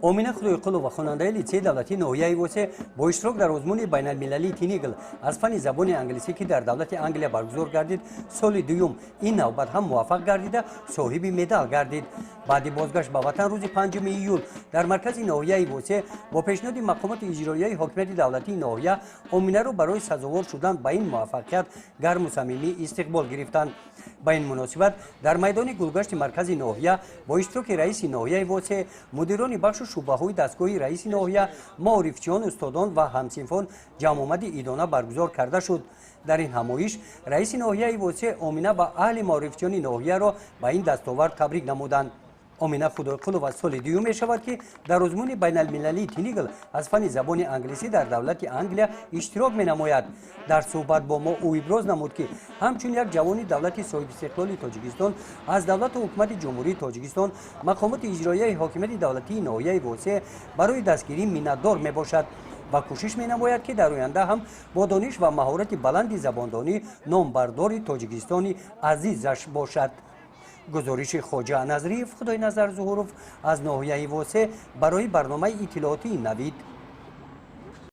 امینه خدایقلو و خواننده لیسه دولتی نوحیه واسه با اشتراک در آزمون بین المللی تینیگل از فن زبان انگلیسی که در دولت انگلیس برگزار گردید سال دوم این نوبت هم موفق گردیده صاحب مدال گردید. بعد بازگشت به وطن روز 5 ایول در مرکز نوحیه واسه با پیشنهاد مقامات اجرایی حاکمیت دولتی نوحیه امینه رو برای سزاوار شدن به این موفقیت گرم و صمیمی استقبال گرفتند. با این مناسبت در میدان گلگشت مرکز نوحیه با اشتراک رئیس نوحیه واسه مدیران بخش و شعبه‌های دستگاه رئیس نوحیه معارفچیان استادان و همصنفان جمع آمد ایدانه برگزار کرده شد. در این همایش رئیس نوحیه واسه امینه و اهل معارفچیان نوحیه را به این دستاورد تبریک نمودند. امینه خدایقلو و سال دوم می شود که در آزمون بین المللی تینیگل از فن زبان انگلیسی در دولت انگلیس اشتراک می نماید. در صحبت با ما او ابراز نمود که همچون یک جوان دولت صاحب استقلال تاجیکستان از دولت و حکومت جمهوری تاجیکستان مقامات اجرایی حاکمیت دولتی نوحیه واسه برای دستگیری منتدار می باشد و کوشش می نماید که در آینده هم با دانش و مهارت بلند زباندانی نامبردار تاجیکستانی عزیزش باشد. گزارش خواجه نظریف خدای نظر ظهوروف از ناحیه واسه برای برنامه اطلاعاتی نوید